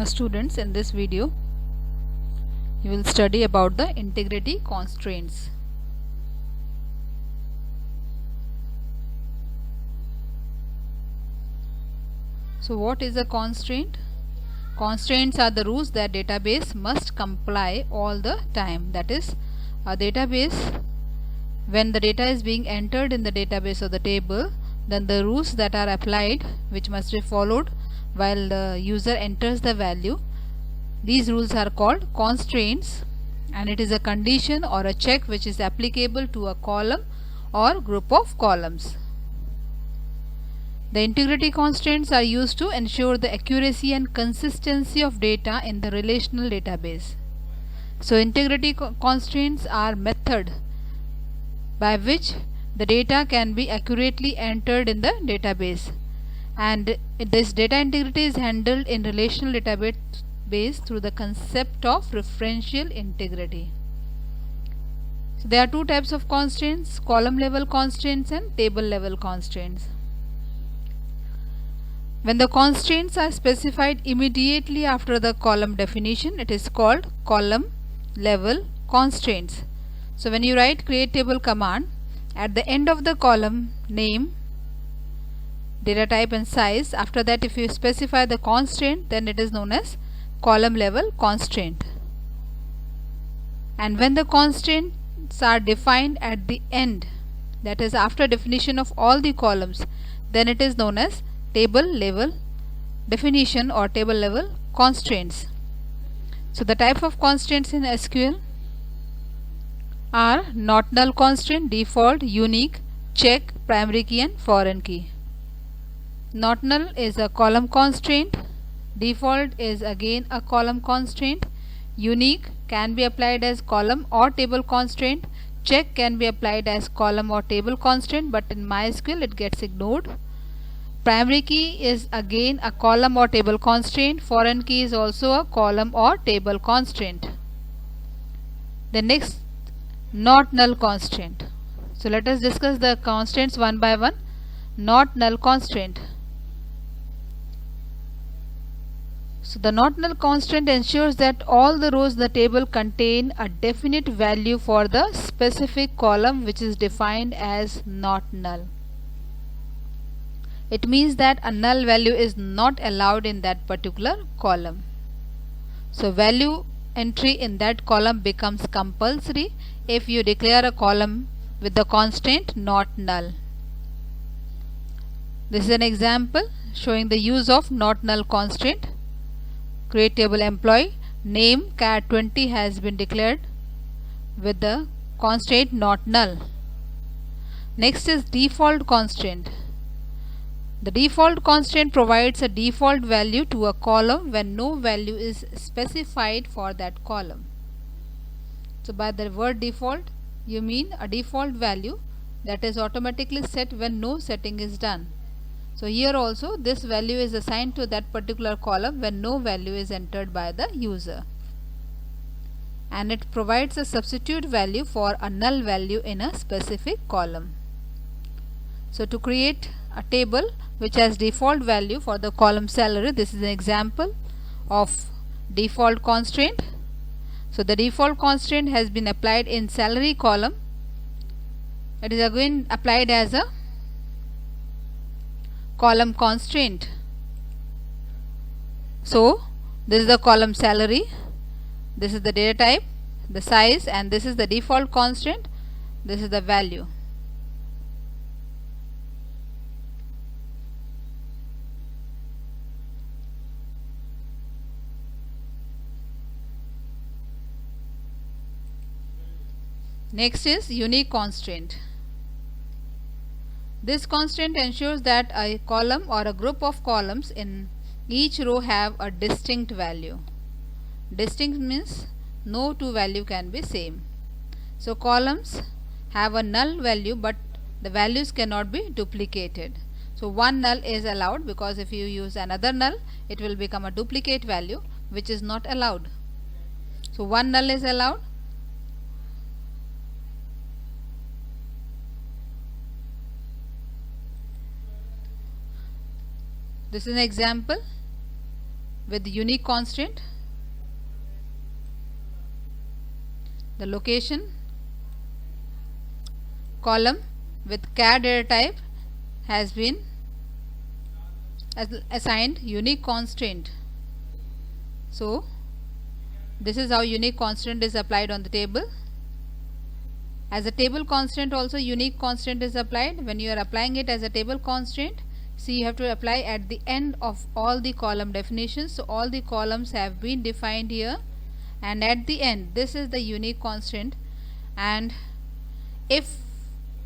Students, in this video you will study about the integrity constraints. So what is a constraint? Constraints are the rules that database must comply all the time. That is, a database, when the data is being entered in the database or the table, then the rules that are applied which must be followed while the user enters the value, these rules are called constraints, and it is a condition or a check which is applicable to a column or group of columns. The integrity constraints are used to ensure the accuracy and consistency of data in the relational database. So integrity constraints are method by which the data can be accurately entered in the database, and this data integrity is handled in relational database through the concept of referential integrity. So there are two types of constraints: column level constraints and table level constraints. When the constraints are specified immediately after the column definition, it is called column level constraints. So when you write create table command, at the end of the column name, data type and size, after that if you specify the constraint, then it is known as column level constraint. And when the constraints are defined at the end, that is after definition of all the columns, then it is known as table level definition or table level constraints. So the type of constraints in SQL are not null constraint, default, unique, check, primary key and foreign key. Not null is a column constraint, default is again a column constraint, unique can be applied as column or table constraint, check can be applied as column or table constraint, but in MySQL it gets ignored. Primary key is again a column or table constraint, foreign key is also a column or table constraint. The next, not null constraint. So let us discuss the constraints one by one. Not null constraint. So the not null constraint ensures that all the rows in the table contain a definite value for the specific column which is defined as not null. It means that a null value is not allowed in that particular column. So value entry in that column becomes compulsory if you declare a column with the constraint not null. This is an example showing the use of not null constraint. Create table employee, name cat20 has been declared with the constraint not null. Next is default constraint. The default constraint provides a default value to a column when no value is specified for that column. So by the word default, you mean a default value that is automatically set when no setting is done. So here also this value is assigned to that particular column when no value is entered by the user. And it provides a substitute value for a null value in a specific column. So to create a table which has default value for the column salary, this is an example of default constraint. So the default constraint has been applied in salary column. It is again applied as a column constraint. So this is the column salary, this is the data type, the size, and this is the default constraint, this is the value. Next is unique constraint. This constraint ensures that a column or a group of columns in each row have a distinct value. Distinct means no two value can be same. So columns have a null value, but the values cannot be duplicated. So one null is allowed, because if you use another null, it will become a duplicate value which is not allowed. So one null is allowed. This is an example. with unique constraint. The location column with char data type has been assigned unique constraint. So this is how unique constraint is applied on the table. As a table constraint also unique constraint is applied. When you are applying it as a table constraint, see, you have to apply at the end of all the column definitions. So all the columns have been defined here, and at the end this is the unique constraint. And if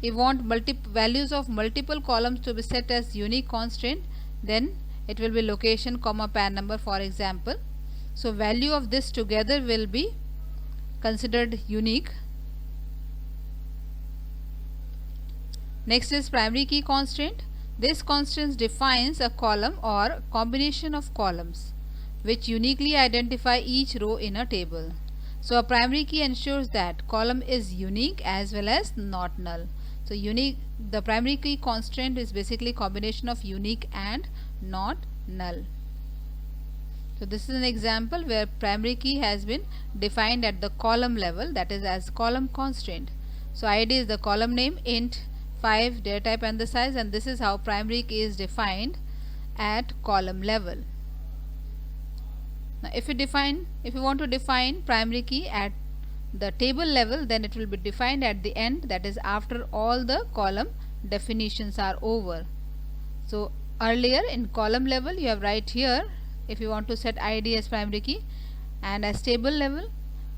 you want values of multiple columns to be set as unique constraint, then it will be location comma pair number, for example. So value of this together will be considered unique. Next is primary key constraint. This constraint defines a column or combination of columns which uniquely identify each row in a table. So a primary key ensures that column is unique as well as not null. So the primary key constraint is basically combination of unique and not null. So this is an example where primary key has been defined at the column level, that is as column constraint. So ID is the column name, int 5, data type and the size, and this is how primary key is defined at column level. Now if you want to define primary key at the table level, then it will be defined at the end, that is after all the column definitions are over. So earlier in column level you have right here if you want to set ID as primary key, and as table level,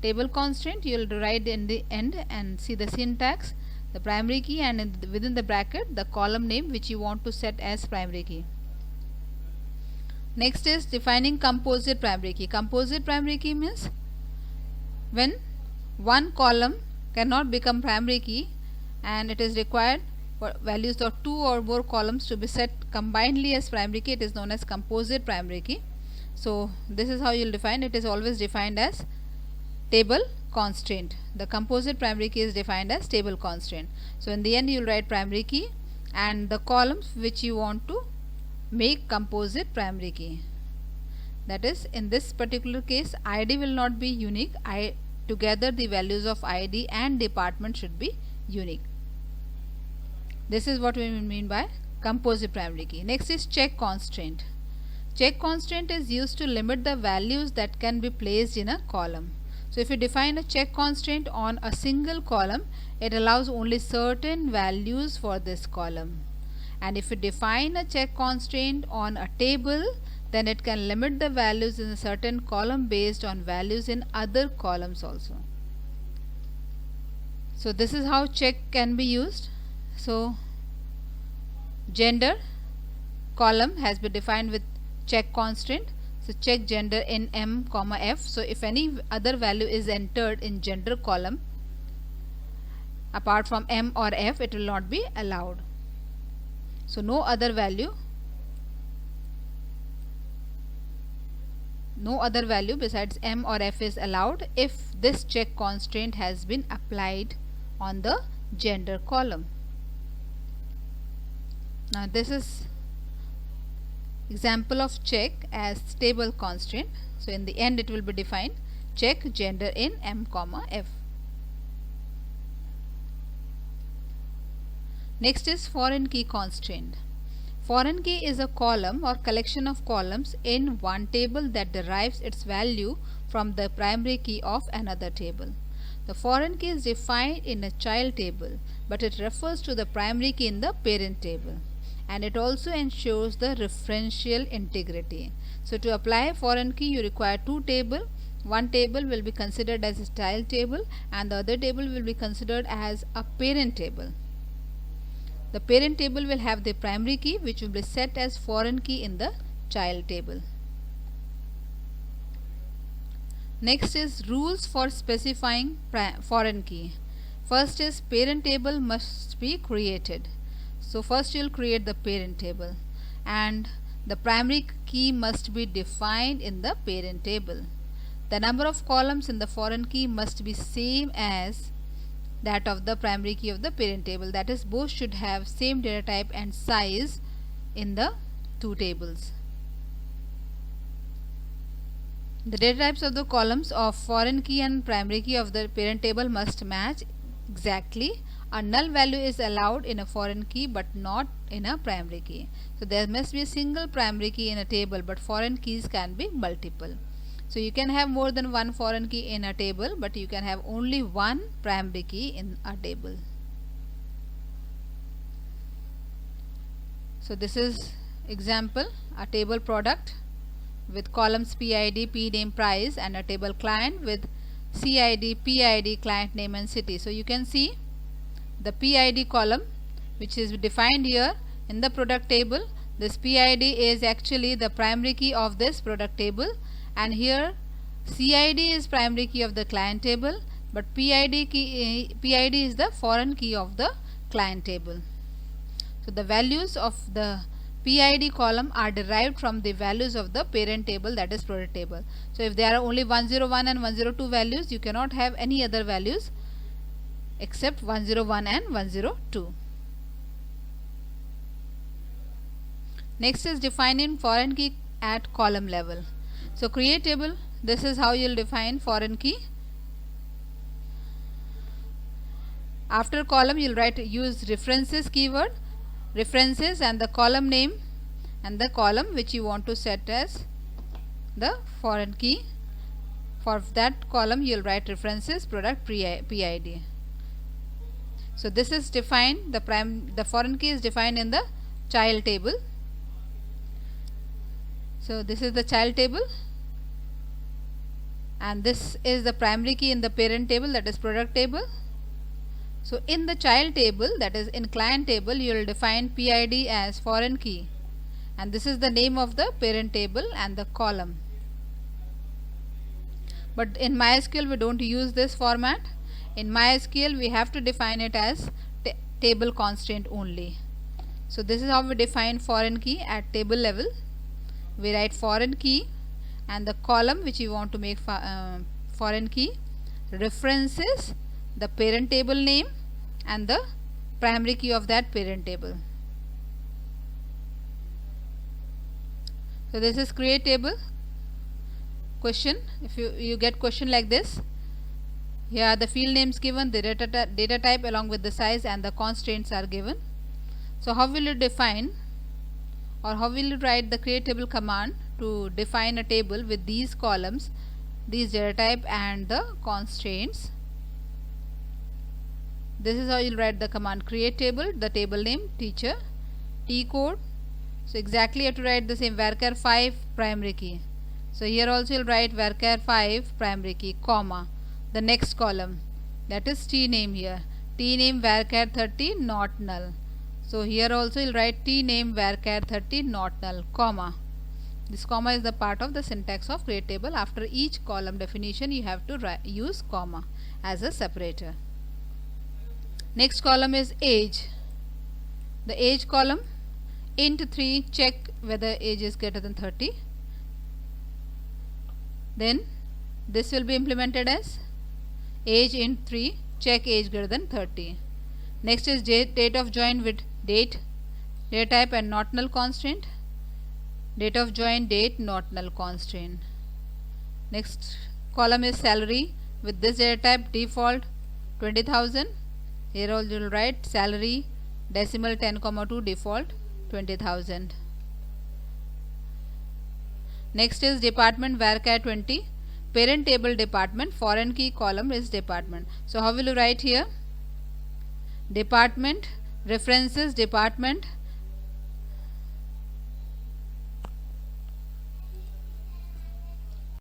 table constraint, you will write in the end and see the syntax, the primary key, and within the bracket the column name which you want to set as primary key. Next is defining composite primary key. Composite primary key means when one column cannot become primary key and it is required for values of 2 or more columns to be set combinedly as primary key, it is known as composite primary key. So this is how you will define. It is always defined as table constraint. The composite primary key is defined as table constraint. So in the end you will write primary key and the columns which you want to make composite primary key. That is, in this particular case ID will not be unique. Together the values of ID and department should be unique. This is what we mean by composite primary key. Next is check constraint. Check constraint is used to limit the values that can be placed in a column. So if you define a check constraint on a single column, it allows only certain values for this column. And if you define a check constraint on a table, then it can limit the values in a certain column based on values in other columns also. So this is how check can be used. So gender column has been defined with check constraint. So check gender in M, F. So if any other value is entered in gender column apart from M or F, it will not be allowed. So no other value besides M or F is allowed if this check constraint has been applied on the gender column. Now this is example of check as table constraint. So in the end it will be defined check gender in M, F. Next is foreign key constraint. Foreign key is a column or collection of columns in one table that derives its value from the primary key of another table. The foreign key is defined in a child table, but it refers to the primary key in the parent table, and it also ensures the referential integrity. So to apply foreign key you require two tables. One table will be considered as a child table and the other table will be considered as a parent table. The parent table will have the primary key which will be set as foreign key in the child table. Next is rules for specifying foreign key. First is parent table must be created. So first you will create the parent table and the primary key must be defined in the parent table. The number of columns in the foreign key must be same as that of the primary key of the parent table. That is, both should have same data type and size in the two tables. The data types of the columns of foreign key and primary key of the parent table must match exactly. A null value is allowed in a foreign key but not in a primary key. So there must be a single primary key in a table, but foreign keys can be multiple. So you can have more than one foreign key in a table, but you can have only one primary key in a table. So this is example, a table product with columns PID, PName, price, and a table client with CID, PID, client name and city. So you can see the PID column which is defined here in the product table. This PID is actually the primary key of this product table, and here CID is primary key of the client table, but PID is the foreign key of the client table. So the values of the PID column are derived from the values of the parent table, that is product table. So if there are only 101 and 102 values, you cannot have any other values except 101 and 102. Next is defining foreign key at column level. So create table, this is how you will define foreign key. After column you will use references keyword, references and the column name and the column which you want to set as the foreign key. For that column you will write references product PID. So this is defined, the foreign key is defined in the child table. So this is the child table, and this is the primary key in the parent table, that is product table. So in the child table, that is in client table, you will define PID as foreign key, and this is the name of the parent table and the column. But in MySQL we don't use this format. In MySQL we have to define it as table constraint only. So this is how we define foreign key at table level. We write foreign key and the column which you want to make foreign key, references, the parent table name and the primary key of that parent table. So this is create table. Question, if you get question like this, here are the field names given, the data type along with the size and the constraints are given. So how will you define, or how will you write the create table command to define a table with these columns, these data type and the constraints? This is how you'll write the command create table, the table name, teacher, T code. So exactly you have to write the same, varchar 5 primary key. So here also you'll write varchar 5 primary key, comma, the next column, that is T name here, T name varchar 30 not null. So here also you'll write T name varchar 30 not null, comma. This comma is the part of the syntax of create table. After each column definition you have to use comma as a separator. Next column is age. The age column, int 3, check whether age is greater than 30. Then this will be implemented as age int 3, check age greater than 30. Next is date of join with date, data type and not null constraint. Date of join date not null constraint. Next column is salary with this data type default 20,000. Here also you will write salary decimal 10,2 default 20,000. Next is department varchar 20, parent table department, foreign key column is department. So how will you write here? Department, references department